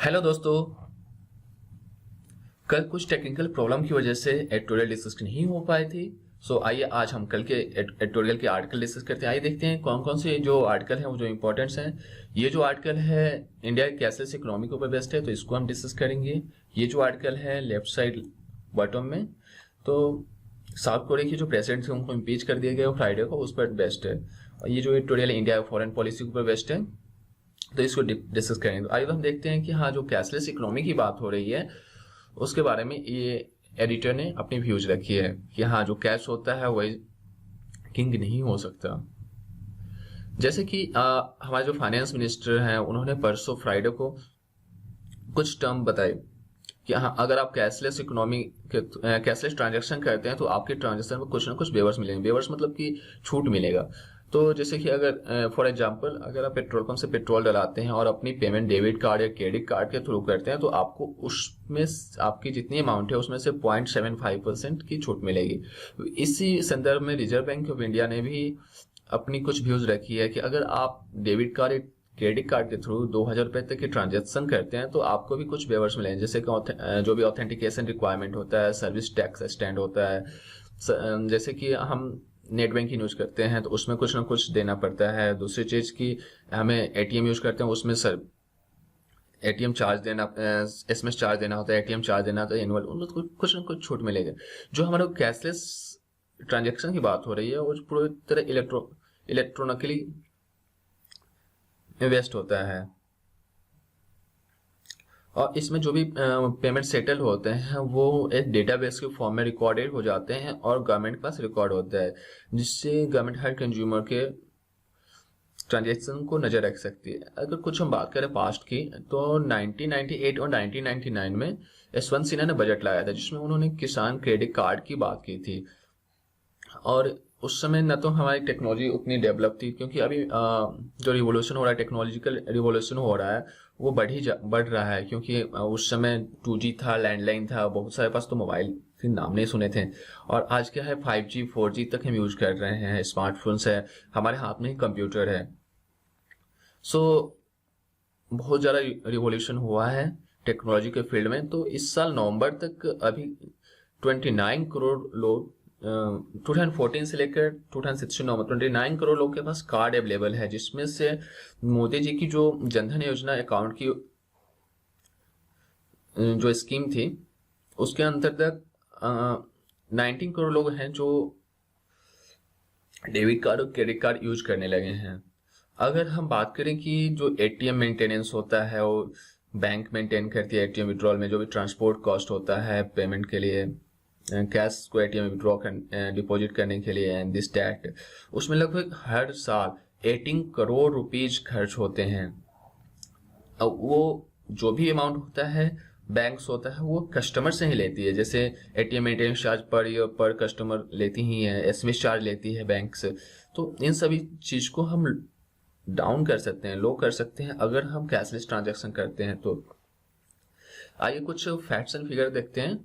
Hello दोस्तों। कल कुछ टेक्निकल प्रॉब्लम की वजह से एडिटोरियल डिस्कस नहीं हो पाई थी। आइए आज हम कल के एडिटोरियल के आर्टिकल डिस्कस करते हैं। आइए देखते हैं कौन कौन से जो आर्टिकल हैं वो जो इंपॉर्टेंट्स हैं। ये जो आर्टिकल है इंडिया कैशलेस इकोनॉमी के ऊपर बेस्ड है, तो इसको हम डिस्कस करेंगे। ये जो आर्टिकल है लेफ्ट साइड बॉटम में, तो साउथ कोरिया की जो प्रेसिडेंट है उनको इम्पीच कर दिया गया फ्राइडे को, उस पर बेस्ड है। और ये जो एडिटोरियल इंडिया फॉरेन पॉलिसी के ऊपर बेस्ड है, तो इसको डिस्कस करेंगे। तो आइए हम देखते हैं कि हाँ, जो कैशलेस इकोनॉमी की बात हो रही है उसके बारे में ये एडिटर ने अपनी व्यूज रखी है कि हाँ, जो कैश होता है वही किंग नहीं हो सकता। जैसे कि हमारे जो फाइनेंस मिनिस्टर हैं उन्होंने परसों फ्राइडे को कुछ टर्म बताए कि हाँ, अगर आप कैशलेस इकोनॉमी के कैशलेस ट्रांजैक्शन करते हैं तो आपके ट्रांजैक्शन में कुछ ना कुछ वेवर्स मिलेंगे। वेवर्स मतलब कि छूट मिलेगा। तो जैसे कि अगर फॉर एग्जांपल अगर आप पेट्रोल पंप से पेट्रोल डलाते हैं और अपनी पेमेंट डेबिट कार्ड या क्रेडिट कार्ड के थ्रू करते हैं, तो आपको उसमें आपकी जितनी अमाउंट है उसमें से 0.75% की छूट मिलेगी। इसी संदर्भ में रिजर्व बैंक ऑफ इंडिया ने भी अपनी कुछ व्यूज रखी है कि अगर आप डेबिट कार्ड क्रेडिट कार्ड के थ्रू 2,000 रुपए तक की ट्रांजेक्शन करते हैं तो आपको भी कुछ वेवर्स मिलेंगे, जैसे कि जो भी ऑथेंटिकेशन रिक्वायरमेंट होता है, सर्विस टैक्स स्टैंड होता है। जैसे कि हम नेट बैंकिंग यूज करते हैं तो उसमें कुछ ना कुछ देना पड़ता है। दूसरी चीज की हमें एटीएम यूज करते हैं, उसमें एटीएम चार्ज देना, एसएमएस चार्ज देना होता है, एटीएम चार्ज देना होता है एनुअल, उनमें कुछ ना कुछ छूट मिलेगा। जो हमारा कैशलेस ट्रांजेक्शन की बात हो रही है वो पूरी तरह इलेक्ट्रॉनिकली इन्वेस्ट होता है, और इसमें जो भी पेमेंट सेटल होते हैं वो एक डेटाबेस के फॉर्म में रिकॉर्डेड हो जाते हैं और गवर्नमेंट के पास रिकॉर्ड होता है, जिससे गवर्नमेंट हर कंज्यूमर के ट्रांजेक्शन को नजर रख सकती है। अगर कुछ हम बात करें पास्ट की, तो 1998 और 1999 में यशवंत सिन्हा ने बजट लाया था जिसमें उन्होंने किसान क्रेडिट कार्ड की बात की थी। और उस समय न तो हमारी टेक्नोलॉजी उतनी डेवलप थी, क्योंकि अभी जो रिवोल्यूशन हो रहा है, टेक्नोलॉजिकल रिवोल्यूशन हो रहा है, वो बढ़ रहा है। क्योंकि उस समय 2G था, लैंडलाइन था, बहुत सारे पास तो मोबाइल के नाम नहीं सुने थे। और आज क्या है, 5G 4G तक हम यूज कर रहे हैं, स्मार्टफोन्स है, हमारे हाथ में ही कंप्यूटर है। बहुत ज़्यादा रिवोल्यूशन हुआ है टेक्नोलॉजी के फील्ड में। तो इस साल नवंबर तक अभी 29 करोड़ लोग 2014 से लेकर 2016 में 29 करोड़ लोगों के पास कार्ड अवेलेबल है, जिसमें से मोदी जी की जो जनधन योजना अकाउंट की जो स्कीम थी उसके अंतर्गत 19 करोड़ लोग हैं जो डेबिट कार्ड और क्रेडिट कार्ड यूज करने लगे हैं। अगर हम बात करें कि जो एटीएम मेंटेनेंस होता है वो बैंक मेंटेन करती है, एटीएम विड्रॉल में जो भी ट्रांसपोर्ट कॉस्ट होता है पेमेंट के लिए, कैश को एटीएम विड्रॉ डिपॉजिट करने के लिए एंड दिस दैट, उसमें लगभग हर साल 18 करोड़ रुपीज खर्च होते हैं। अब वो जो भी अमाउंट होता है बैंक्स होता है वो कस्टमर से ही लेती है, जैसे ATM maintenance charge per year पर कस्टमर लेती ही है, एसएमएस चार्ज लेती है बैंक से। तो इन सभी चीज को हम डाउन कर सकते हैं, लो कर सकते हैं अगर हम कैशलेस ट्रांजैक्शन करते हैं। तो आइए कुछ फैक्ट्स एंड फिगर देखते हैं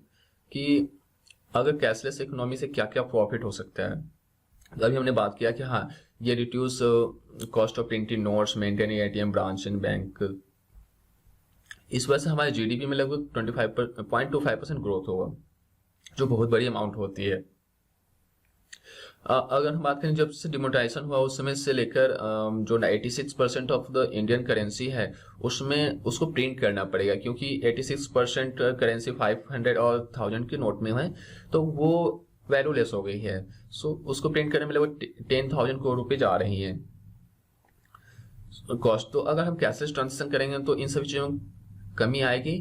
कि अगर कैशलेस इकोनॉमी से क्या क्या प्रॉफिट हो सकता है। अभी हमने बात किया कि हाँ, ये reduce cost of printing notes, maintaining ATM branch in bank. इस वजह से हमारे जीडीपी में लगभग 25.25% ग्रोथ होगा, जो बहुत बड़ी अमाउंट होती है। अगर हम बात करें जब से डिमोनेटाइजेशन हुआ उस समय से लेकर जो 86% ऑफ द इंडियन करेंसी है उसमें उसको प्रिंट करना पड़ेगा, क्योंकि 86% करेंसी 500 और 1000 के नोट में है, तो वो वैल्यू लेस हो गई है। उसको प्रिंट करने में लगभग 10,000 करोड़ रुपए जा रही है कॉस्ट। तो अगर हम कैशलेस ट्रांजेक्शन करेंगे तो इन सभी चीजों में कमी आएगी,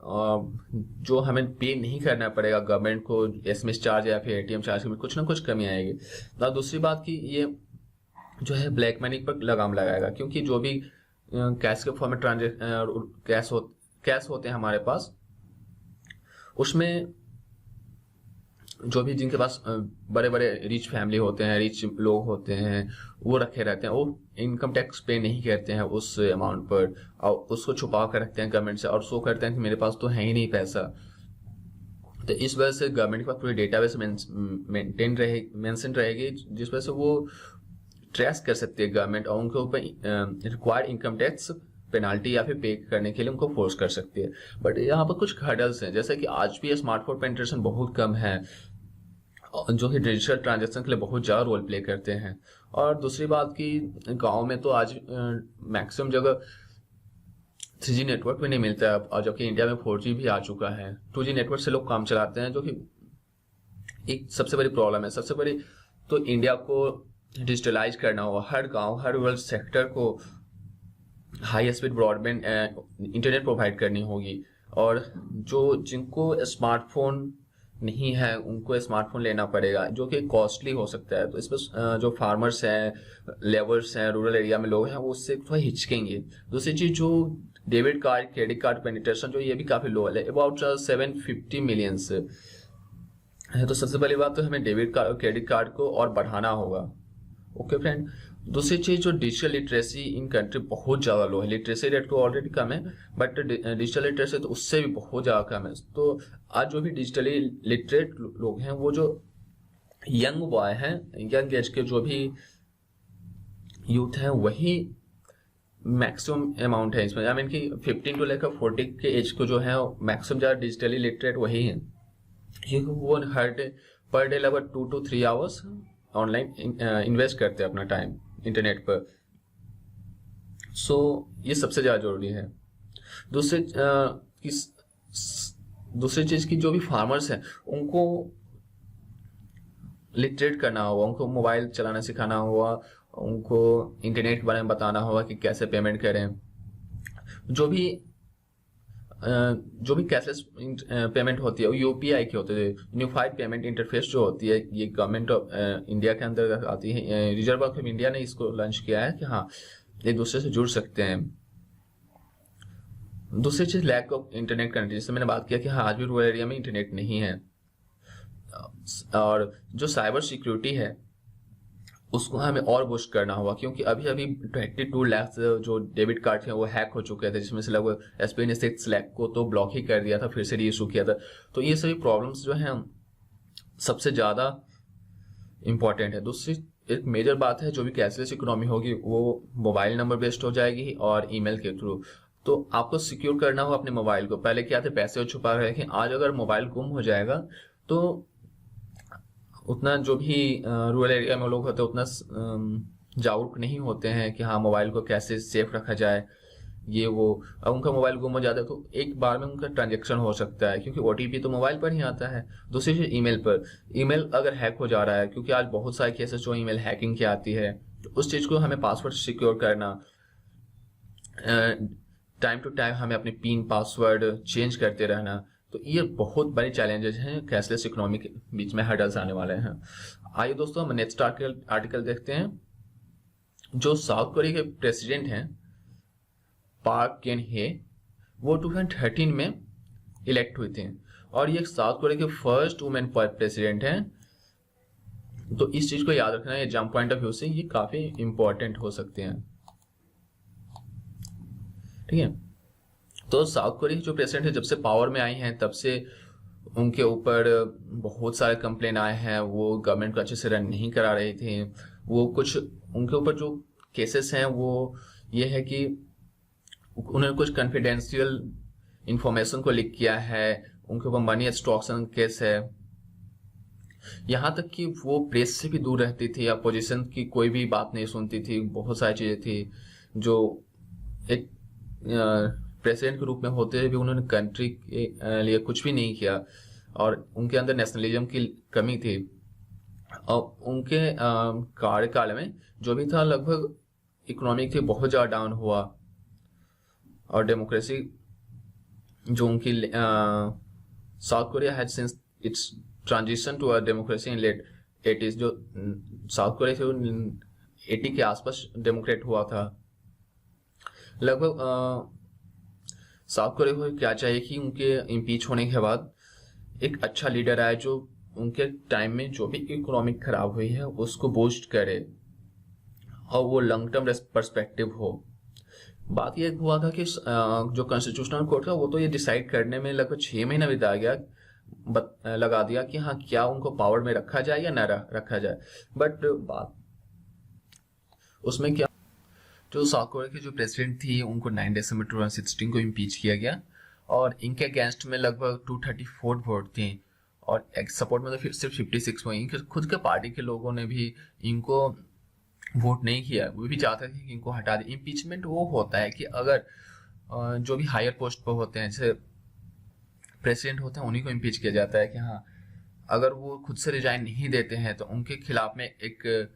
जो हमें पे नहीं करना पड़ेगा गवर्नमेंट को एसएमएस चार्ज या फिर एटीएम चार्ज में कुछ ना कुछ कमी आएगी। और दूसरी बात कि ये जो है ब्लैक मनी पर लगाम लगाएगा, क्योंकि जो भी कैश के फॉर्म में कैश होते हैं हमारे पास, उसमें जो भी जिनके पास बड़े बड़े रिच फैमिली होते हैं, रिच लोग होते हैं, वो रखे रहते हैं, वो इनकम टैक्स पे नहीं करते हैं उस अमाउंट पर, और उसको छुपा कर रखते हैं गवर्नमेंट से, और सो करते हैं कि मेरे पास तो है ही नहीं पैसा। तो इस वजह से गवर्नमेंट के पास पूरी डेटाबेस मेंशन रहेगी, जिस वजह से वो ट्रेस कर सकती है गवर्नमेंट और उनके ऊपर रिक्वायर्ड इनकम टैक्स पेनाल्टी या फिर पे करने के लिए उनको फोर्स कर सकती है। बट यहाँ पर कुछ हर्डल्स हैं, जैसे कि आज भी स्मार्टफोन पेनिट्रेशन बहुत कम है, जो कि डिजिटल ट्रांजैक्शन के लिए बहुत ज़्यादा रोल प्ले करते हैं। और दूसरी बात कि गांव में तो आज मैक्सिमम जगह 3G नेटवर्क भी नहीं मिलता है, और जबकि इंडिया में 4G भी आ चुका है। 2G नेटवर्क से लोग काम चलाते हैं, जो कि एक सबसे बड़ी प्रॉब्लम है। सबसे बड़ी तो इंडिया को डिजिटलाइज करना होगा, हर गांव हर रूरल सेक्टर को high speed broadband internet provide करनी होगी। और जिनको स्मार्टफोन नहीं है उनको स्मार्टफोन लेना पड़ेगा, जो कि कॉस्टली हो सकता है। तो इसमें जो फार्मर्स हैं, लेबर्स हैं, रूरल एरिया में लोग हैं, वो उससे थोड़ा हिचकेंगे। दूसरी चीज, जो debit card credit card penetration जो ये भी काफी लो है, अबाउट 750 मिलियंस है। तो सबसे पहली बात तो हमें डेबिट कार्ड और क्रेडिट कार्ड को और बढ़ाना होगा। Okay friend. दूसरी चीज, जो डिजिटल लिटरेसी इन कंट्री बहुत ज्यादा लो है। लिटरेसी रेट तो ऑलरेडी कम है, बट डिजिटल लिटरेसी तो उससे भी बहुत ज्यादा कम है। तो आज जो भी डिजिटली लिटरेट लोग हैं, वो जो यंग बॉय हैं, यंग एज के जो भी यूथ हैं, वही मैक्सिमम अमाउंट है इसमें। आई मीन कि 15 टू लेकर 40 के एज को जो है मैक्सिमम ज्यादा डिजिटली लिटरेट वही है। वो हर डे पर डे लगभग 2 to 3 आवर्स ऑनलाइन इन्वेस्ट करते हैं अपना टाइम इंटरनेट पर। सो ये सबसे ज्यादा जरूरी है। दूसरी चीज की, जो भी फार्मर्स हैं उनको लिटरेट करना होगा, उनको मोबाइल चलाना सिखाना होगा, उनको इंटरनेट के बारे में बताना होगा कि कैसे पेमेंट करें। जो भी कैशलेस पेमेंट होती है वो यूपीआई की होती है। यूनिफाइड पेमेंट इंटरफेस जो होती है, ये गवर्नमेंट ऑफ इंडिया के अंदर आती है। रिजर्व बैंक ऑफ इंडिया ने इसको लॉन्च किया है कि हाँ, एक दूसरे से जुड़ सकते हैं। दूसरी चीज, लैक ऑफ इंटरनेट कनेक्टिविटी, जैसे मैंने बात किया कि हाँ, आज भी रूरल एरिया में इंटरनेट नहीं है। और जो साइबर सिक्योरिटी है उसको हमें और बूस्ट करना होगा, क्योंकि अभी 22 लाख जो डेबिट कार्ड थे वो हैक हो चुके थे, जिसमें से लगभग एसबीआई ने 6 लाख को तो ब्लॉक ही कर दिया था, फिर से रीइशू किया था। तो ये सभी प्रॉब्लम्स जो हैं सबसे ज्यादा इंपॉर्टेंट है। दूसरी एक मेजर बात है, जो भी कैशलेस इकोनॉमी होगी वो मोबाइल नंबर बेस्ड हो जाएगी और ईमेल के थ्रू। तो आपको सिक्योर करना होगा अपने मोबाइल को। पहले क्या थे, पैसे छुपा रखे, आज अगर मोबाइल गुम हो जाएगा तो उतना जो भी रूरल एरिया में लोग होते हैं उतना जागरूक नहीं होते हैं कि हाँ, मोबाइल को कैसे सेफ रखा जाए, ये वो। अब उनका मोबाइल गुम हो जाता है तो एक बार में उनका ट्रांजैक्शन हो सकता है, क्योंकि ओटीपी तो मोबाइल पर ही आता है। दूसरी चीज, ईमेल पर, ईमेल अगर हैक हो जा रहा है, क्योंकि आज बहुत सारे केसेस जो ईमेल हैकिंग की आती है, तो उस चीज को हमें पासवर्ड सिक्योर करना, टाइम टू टाइम हमें अपने पिन पासवर्ड चेंज करते रहना। तो ये बहुत बड़े चैलेंजेस हैं कैशलेस इकोनॉमी के बीच में, हर्डल्स आने वाले हैं। आइए दोस्तों, हम नेक्स्ट आर्टिकल देखते हैं। जो साउथ कोरिया के प्रेसिडेंट हैं पार्क गेन हे, वो 2013 में इलेक्ट हुए थे, और ये साउथ कोरिया के फर्स्ट वुमेन प्रेसिडेंट हैं। तो इस चीज को याद रखना, ये एग्जाम पॉइंट ऑफ व्यू से ये काफी इंपॉर्टेंट हो सकते हैं। ठीक है। तो साउथ कोरिया जो प्रेसिडेंट है, जब से पावर में आई हैं तब से उनके ऊपर बहुत सारे कंप्लेन आए हैं। वो गवर्नमेंट को अच्छे से रन नहीं करा रहे थे। वो कुछ उनके ऊपर जो केसेस हैं वो ये है कि उन्होंने कुछ कॉन्फिडेंशियल इंफॉर्मेशन को लीक किया है। उनके ऊपर मनी एक्सटॉर्शन केस है। यहाँ तक कि वो प्रेस से भी दूर रहती थी, अपोजिशन की कोई भी बात नहीं सुनती थी। बहुत सारी चीजें थी जो एक प्रेसिडेंट के रूप में होते हुए भी उन्होंने कंट्री के लिए कुछ भी नहीं किया, और उनके अंदर नेशनलिज्म की कमी थी। और उनके कार्यकाल में जो भी था, लगभग इकोनॉमिक थी बहुत ज्यादा डाउन हुआ, और डेमोक्रेसी जो उनकी South Korea had since its transition to a democracy in late 80s। जो साउथ कोरिया थे 80 के आसपास डेमोक्रेट हुआ था। लगभग साउथ कोरिया को क्या चाहिए कि उनके इम्पीच होने के बाद एक अच्छा लीडर आए, जो उनके टाइम में जो भी इकोनॉमिक खराब हुई है उसको बूस्ट करे, और वो लॉन्ग टर्म पर्सपेक्टिव हो। बात ये हुआ था कि जो कॉन्स्टिट्यूशनल कोर्ट था वो तो ये डिसाइड करने में लगभग 6 महीना लगा दिया कि हाँ, क्या उनको पावर में रखा जाए या न रखा जाए। बट बात उसमें क्या, जो साउथ कोरिया की जो प्रेसिडेंट थी उनको 9 दिसंबर 2016 को इम्पीच किया गया और इनके अगेंस्ट में लगभग 234 वोट थे और सपोर्ट में तो फिर सिर्फ 56 हुए। इनके खुद के पार्टी के लोगों ने भी इनको वोट नहीं किया, वो भी चाहते थे कि इनको हटा दे। इम्पीचमेंट वो होता है कि अगर जो भी हायर पोस्ट पर होते हैं, जैसे प्रेसिडेंट होते हैं, उन्हीं को इम्पीच किया जाता है कि हाँ, अगर वो खुद से रिजाइन नहीं देते हैं तो उनके खिलाफ में एक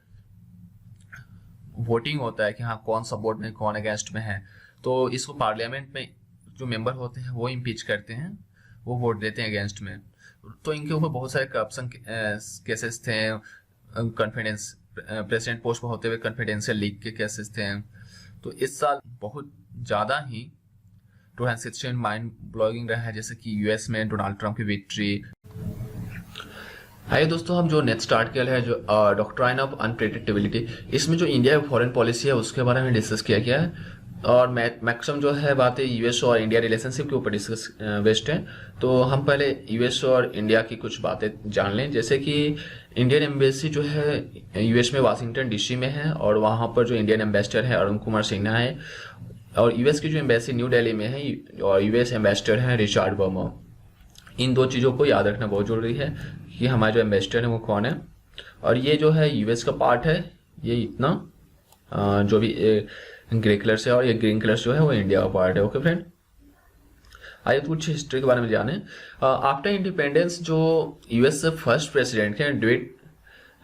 वोटिंग होता है कि हाँ कौन सपोर्ट में कौन अगेंस्ट में है। तो इसको पार्लियामेंट में जो मेंबर होते हैं वो इम्पीच करते हैं, वो वोट देते हैं अगेंस्ट में। तो इनके ऊपर बहुत सारे करप्शन केसेस थे, कॉन्फिडेंस प्रेसिडेंट पोस्ट पर होते हुए कॉन्फिडेंशियल लीक के केसेस थे। तो इस साल बहुत ज़्यादा ही 2016 माइंड ब्लॉगिंग रहा है, जैसे कि यूएस में डोनाल्ड ट्रंप की विक्ट्री। हाय दोस्तों, हम जो नेक्स्ट स्टार्ट किया है जो डॉक्ट्राइन ऑफ अनप्रेडिक्टेबिलिटी, इसमें जो इंडिया की फॉरेन पॉलिसी है उसके बारे में डिस्कस किया गया है और मैक्सिमम जो है बातें यूएस और इंडिया रिलेशनशिप के ऊपर डिस्कस बेस्ड है। तो हम पहले यूएस और इंडिया की कुछ बातें जान लें, जैसे कि इंडियन एम्बेसी जो है यूएस में वाशिंगटन डीसी में है और वहाँ पर जो इंडियन एम्बेसडर है अरुण कुमार सिन्हा है और यूएस की जो एम्बेसी न्यू दिल्ली में है और यूएस एम्बेसडर है रिचार्ड वर्मा। इन दो चीज़ों को याद रखना बहुत जरूरी है कि हमारे जो एम्बेसडर है वो कौन है। और ये जो है यूएस का पार्ट है, ये इतना जो भी ग्रे कलर से और ये ग्रीन कलर जो है वो इंडिया का पार्ट है। ओके फ्रेंड, आइए कुछ हिस्ट्री के बारे में जाने। आफ्टर इंडिपेंडेंस जो यूएस से फर्स्ट प्रेसिडेंट थे डेविड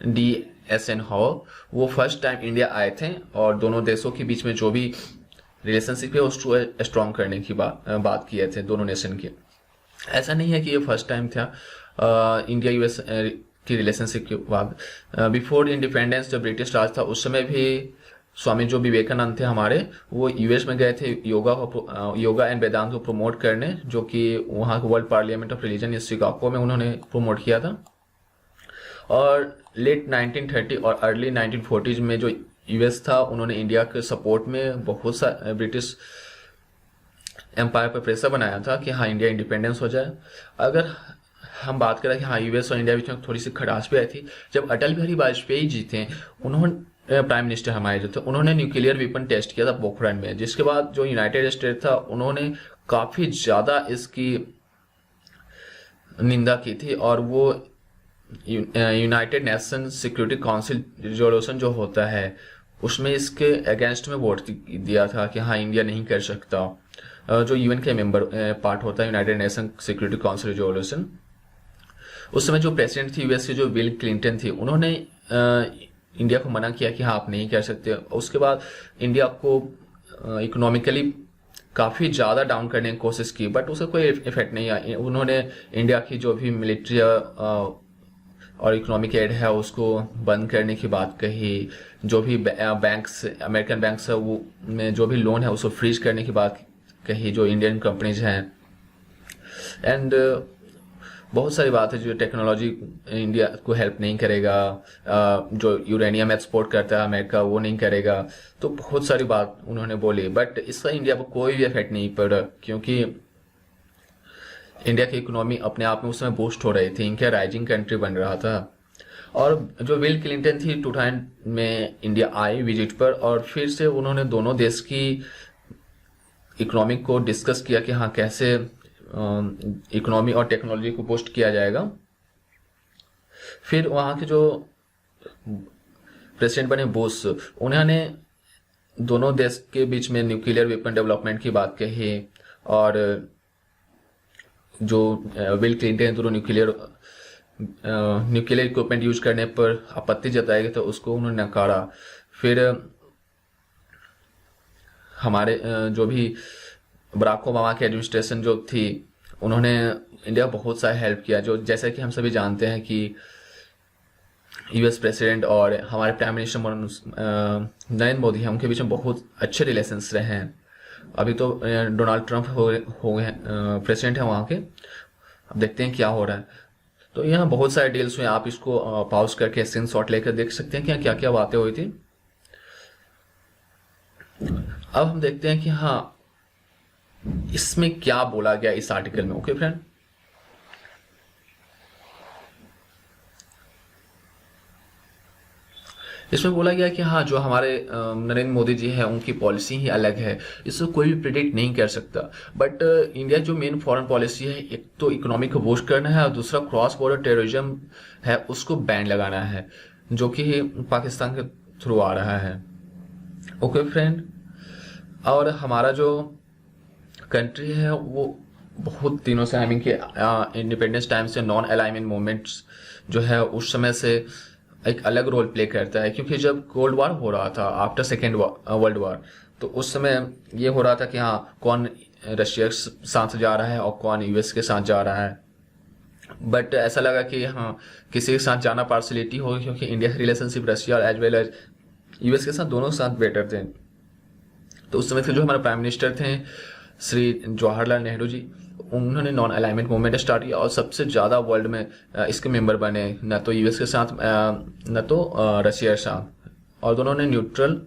डी एसेनहावर, वो फर्स्ट टाइम इंडिया आए थे और दोनों देशों के बीच में जो भी रिलेशनशिप है उसको स्ट्रॉन्ग करने की बात किए थे दोनों नेशन के। ऐसा नहीं है कि ये फर्स्ट टाइम था इंडिया यूएस की रिलेशनशिप के बाद। बिफोर इंडिपेंडेंस जब ब्रिटिश राज था उस समय भी स्वामी जो विवेकानंद थे हमारे, वो यूएस में गए थे योगा एंड वेदांत को प्रमोट करने, जो कि वहाँ वर्ल्ड पार्लियामेंट ऑफ रिलीजन या शिकागो में उन्होंने प्रमोट किया था। और लेट 1930 और अर्ली 1940s में जो यूएस था उन्होंने इंडिया के सपोर्ट में बहुत सा ब्रिटिश एम्पायर पर प्रेशर बनाया था कि हाँ इंडिया इंडिपेंडेंस हो जाए। अगर हम बात करें कि हाँ यूएस और इंडिया बीच में थोड़ी सी खटास भी आई थी जब अटल बिहारी वाजपेयी जी थे, उन्होंने प्राइम मिनिस्टर हमारे जो थे, उन्होंने न्यूक्लियर वेपन टेस्ट किया था पोखरण में, जिसके बाद जो यूनाइटेड स्टेट था उन्होंने काफ़ी ज़्यादा इसकी निंदा की थी और वो United nation security council resolution जो होता है उसमें इसके अगेंस्ट में वोट दिया था कि हाँ इंडिया नहीं कर सकता। जो यूएन के मेंबर पार्ट होता है United nation security council resolution, उस समय जो प्रेसिडेंट थी यूएस की जो बिल क्लिंटन थी, उन्होंने इंडिया को मना किया कि हाँ आप नहीं कर सकते। उसके बाद इंडिया को इकोनॉमिकली काफ़ी ज़्यादा डाउन करने की कोशिश की, बट उसका कोई इफेक्ट नहीं आया। उन्होंने इंडिया की जो भी मिलिट्री और इकोनॉमिक एड है उसको बंद करने की बात कही, जो भी बैंक्स अमेरिकन बैंक्स है वो में जो भी लोन है उसको फ्रीज करने की बात कही जो इंडियन कंपनीज हैं। एंड बहुत सारी बात है, जो टेक्नोलॉजी इंडिया को हेल्प नहीं करेगा, जो यूरेनियम एक्सपोर्ट करता है अमेरिका वो नहीं करेगा। तो बहुत सारी बात उन्होंने बोली, बट इसका इंडिया पर कोई भी इफेक्ट नहीं पड़ा क्योंकि इंडिया की इकोनॉमी अपने आप में उस समय बूस्ट हो रही थी, इंडिया राइजिंग कंट्री बन रहा था। और जो बिल क्लिंटन थी 2000 में इंडिया आई विजिट पर और फिर से उन्होंने दोनों देश की इकोनॉमिक को डिस्कस किया कि हाँ कैसे इकोनॉमी और टेक्नोलॉजी को बूस्ट किया जाएगा। फिर वहाँ के जो प्रेसिडेंट बने बुश, उन्होंने दोनों देश के बीच में न्यूक्लियर वेपन डेवलपमेंट की बात कही और जो बिल क्लिंटन दोनों न्यूक्लियर इक्विपमेंट यूज करने पर आपत्ति जताई गई तो उसको उन्होंने नकारा। फिर हमारे जो भी बराक ओबामा की एडमिनिस्ट्रेशन जो थी उन्होंने इंडिया को बहुत सारा हेल्प किया, जो जैसे कि हम सभी जानते हैं कि यूएस प्रेसिडेंट और हमारे प्राइम मिनिस्टर नरेंद्र मोदी हैं, उनके बीच में बहुत अच्छे रिलेशंस रहे हैं। अभी तो डोनाल्ड ट्रंप हो गए प्रेसिडेंट हैं वहाँ के, अब देखते हैं क्या हो रहा है। तो यहाँ बहुत सारे डील्स हुए, आप इसको पॉज करके स्क्रीन शॉट लेकर देख सकते हैं कि क्या क्या बातें हुई थी। अब हम देखते हैं कि हाँ इसमें क्या बोला गया इस आर्टिकल में। ओके फ्रेंड, इसमें बोला गया कि हाँ, जो हमारे नरेंद्र मोदी जी हैं उनकी पॉलिसी ही अलग है, इसको कोई भी प्रिडिक्ट नहीं कर सकता। बट इंडिया जो मेन फॉरेन पॉलिसी है, एक तो इकोनॉमी को बूस्ट करना है और दूसरा क्रॉस बॉर्डर टेररिज्म है उसको बैन लगाना है, जो कि पाकिस्तान के थ्रू आ रहा है। ओके फ्रेंड, और हमारा जो कंट्री है वो बहुत दिनों से, आई मीन कि इंडिपेंडेंस टाइम से नॉन अलाइनमेंट मूवमेंट्स जो है उस समय से एक अलग रोल प्ले करता है, क्योंकि जब कोल्ड वार हो रहा था आफ्टर सेकेंड वर्ल्ड वार, तो उस समय ये हो रहा था कि हाँ, कौन रशिया के साथ जा रहा है और कौन यूएस के साथ जा रहा है। बट ऐसा लगा कि हाँ, किसी के साथ जाना पार्सलिटी होगी, क्योंकि इंडिया की रिलेशनशिप रशिया और एज वेल एज यूएस के साथ दोनों के साथ बेटर थे। तो उस समय से जो हमारे प्राइम मिनिस्टर थे श्री जवाहरलाल नेहरू जी, उन्होंने नॉन अलाइनमेंट मूवमेंट स्टार्ट किया और सबसे ज़्यादा वर्ल्ड में इसके मेंबर बने, न तो यूएस के साथ न तो रशिया के साथ, और दोनों ने न्यूट्रल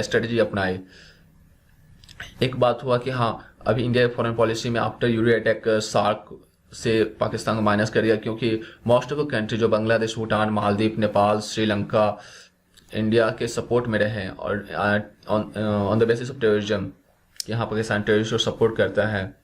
स्ट्रेटजी अपनाई। एक बात हुआ कि हाँ, अभी इंडिया की फॉरेन पॉलिसी में आफ्टर यूरो अटैक सार्क से पाकिस्तान को माइनस कर दिया, क्योंकि मोस्ट ऑफ द कंट्री जो बांग्लादेश, भूटान, मालदीव, नेपाल, श्रीलंका इंडिया के सपोर्ट में रहे, और on the basis of terrorism, यहाँ पाकिस्तान टेररिस्ट को सपोर्ट करता है।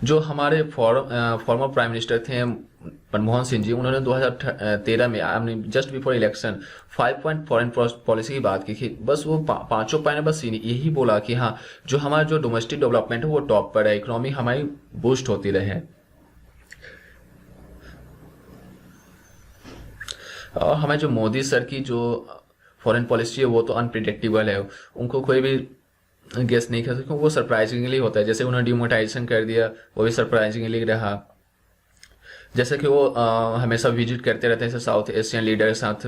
जो हमारे फॉर्मर प्राइम मिनिस्टर थे मनमोहन सिंह जी, उन्होंने 2013 में just before election 5 point foreign policy की बात की थी। बस वो पांचों पॉइंट बस यही बोला कि हाँ, जो हमारा जो डोमेस्टिक डेवलपमेंट है वो टॉप पर है, इकोनॉमी हमारी बूस्ट होती रहे। और हमें जो मोदी सर की जो फॉरेन पॉलिसी है वो तो अनप्रिडिक्टेबल है, उनको कोई भी गेस नहीं कर सकते, वो सरप्राइजिंगली होता है। जैसे उन्होंने डिमोनेटाइजेशन कर दिया, वो भी सरप्राइजिंगली रहा। जैसे कि वो हमेशा विजिट करते रहते हैं साउथ एशियन लीडर के साथ,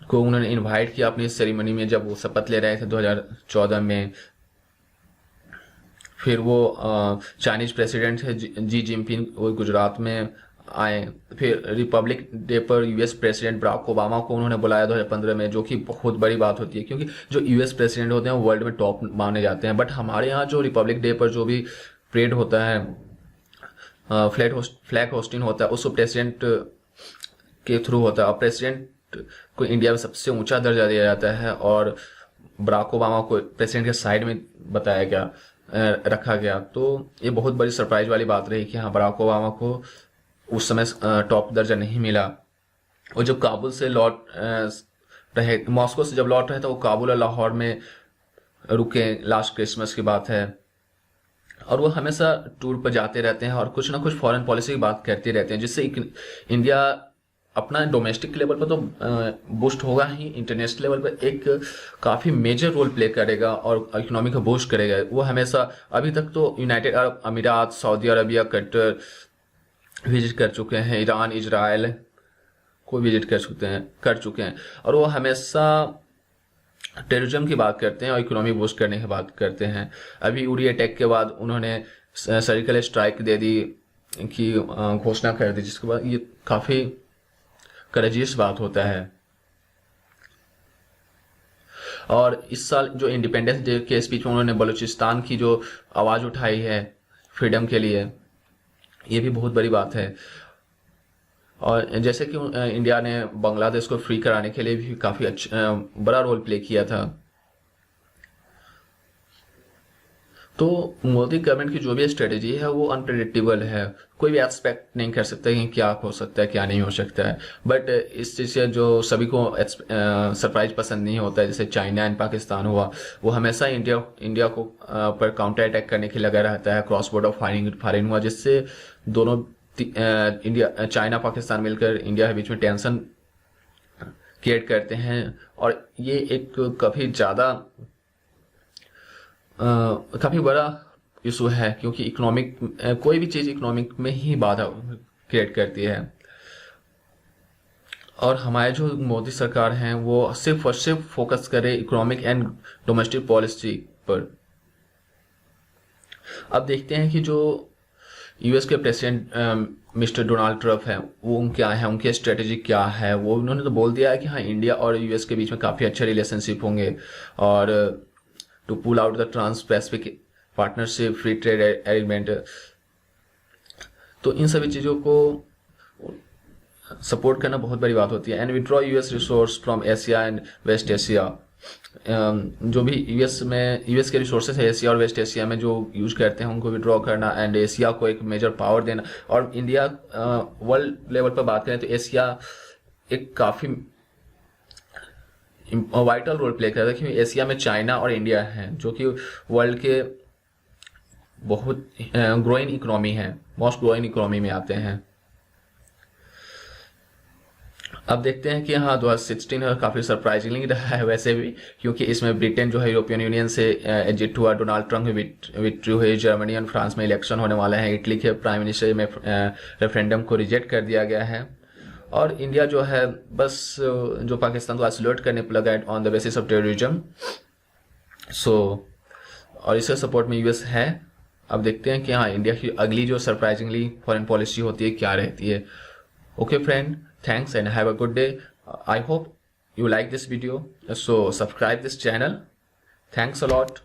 को उन्होंने इनवाइट किया अपनी सेरेमनी में जब वो शपथ ले रहे थे 2014 में। फिर वो चाइनीज प्रेसिडेंट है जी जिनपिंग, वो गुजरात में आए। फिर रिपब्लिक डे पर यूएस प्रेसिडेंट बराक ओबामा को उन्होंने बुलाया 2015 में, जो कि बहुत बड़ी बात होती है, क्योंकि जो यूएस प्रेसिडेंट होते हैं वो वर्ल्ड में टॉप माने जाते हैं। बट हमारे यहाँ जो रिपब्लिक डे पर जो भी परेड होता है, फ्लैग होस्टिंग होता है, उसको प्रेसिडेंट के थ्रू होता है, और प्रेसिडेंट को इंडिया में सबसे ऊंचा दर्जा दिया जाता है, और बराक ओबामा को प्रेसिडेंट के साइड में बताया गया, रखा गया। तो ये बहुत बड़ी सरप्राइज वाली बात रही कि हाँ, बराक ओबामा को उस समय टॉप दर्जा नहीं मिला। और जब काबुल से लौट रहे, मॉस्को से जब लौट रहे, तो वो काबुल और लाहौर में रुके, लास्ट क्रिसमस की बात है। और वो हमेशा टूर पर जाते रहते हैं और कुछ ना कुछ फॉरेन पॉलिसी की बात करते रहते हैं, जिससे इंडिया अपना डोमेस्टिक लेवल पर तो बूस्ट होगा ही, इंटरनेशनल लेवल पर एक काफ़ी मेजर रोल प्ले करेगा और इकोनॉमी को बूस्ट करेगा। वो हमेशा, अभी तक तो यूनाइटेड अरब अमीरात, सऊदी अरबिया, कतर विजिट कर चुके हैं, ईरान, इजराइल को विजिट कर चुके हैं, और वो हमेशा टेररिज्म की बात करते हैं और इकोनॉमी बूस्ट करने की बात करते हैं। अभी उरी अटैक के बाद उन्होंने सर्जिकल स्ट्राइक दे दी की घोषणा कर दी, जिसके बाद ये काफ़ी करेजियस बात होता है। और इस साल जो इंडिपेंडेंस डे के स्पीच में उन्होंने बलूचिस्तान की जो आवाज़ उठाई है फ्रीडम के लिए, ये भी बहुत बड़ी बात है। और जैसे कि इंडिया ने बांग्लादेश को फ्री कराने के लिए भी काफ़ी बड़ा रोल प्ले किया था। तो मोदी गवर्नमेंट की जो भी स्ट्रेटेजी है वो अनप्रेडिक्टेबल है, कोई भी एक्सपेक्ट नहीं कर सकता कि क्या हो सकता है क्या नहीं हो सकता है। बट इस चीज़ से जो सभी को सरप्राइज पसंद नहीं होता है, जैसे चाइना एंड पाकिस्तान हुआ, वो हमेशा इंडिया को पर काउंटर अटैक करने के लगा रहता है। क्रॉस बॉर्डर फायरिंग हुआ, जिससे दोनों इंडिया, चाइना, पाकिस्तान मिलकर इंडिया के बीच में टेंशन क्रिएट करते हैं। और ये एक काफ़ी बड़ा इशू है, क्योंकि इकोनॉमिक, कोई भी चीज़ इकोनॉमिक में ही बाधा क्रिएट करती है। और हमारे जो मोदी सरकार हैं वो सिर्फ और सिर्फ फोकस करे इकोनॉमिक एंड डोमेस्टिक पॉलिसी पर। अब देखते हैं कि जो यूएस के प्रेसिडेंट मिस्टर डोनाल्ड ट्रम्प हैं, वो क्या है, उनकी स्ट्रेटेजी क्या है। वो उन्होंने तो बोल दिया है कि हाँ, इंडिया और यूएस के बीच में काफ़ी अच्छे रिलेशनशिप होंगे, और to pull out the trans Pacific partnership, free trade agreement. तो इन सभी चीज़ों को सपोर्ट करना बहुत बड़ी बात होती है। And withdraw US resource from Asia and West Asia, जो भी यूएस के रिसोर्सेज है एशिया और वेस्ट एशिया में जो यूज करते हैं उनको विड्रॉ करना, एंड एशिया को एक मेजर पावर देना। और इंडिया वर्ल्ड लेवल पर बात करें तो एशिया एक काफ़ी वाइटल रोल प्ले करता है, क्योंकि एशिया में चाइना और इंडिया हैं जो कि वर्ल्ड के बहुत ग्रोइंग इकोनॉमी हैं, मोस्ट ग्रोइंग इकोनॉमी में आते हैं। अब देखते हैं कि हाँ 2016 काफ़ी सरप्राइजिंगली रहा है वैसे भी, क्योंकि इसमें ब्रिटेन जो है यूरोपियन यूनियन से एग्जिट हुआ, डोनाल्ड ट्रंप विथड्रू हुई, जर्मनी और फ्रांस में इलेक्शन होने वाला है, इटली के प्राइम मिनिस्टर में रेफरेंडम को रिजेक्ट कर दिया गया है, और इंडिया जो है बस जो पाकिस्तान को आइसोलेट करने पर लगा on the basis of terrorism. So और इसके सपोर्ट में यूएस है। अब देखते हैं कि हाँ इंडिया की अगली जो सरप्राइजिंगली फॉरेन पॉलिसी होती है क्या रहती है। Okay friend, thanks and have a good day. I hope you like this video, so subscribe this channel. Thanks a lot.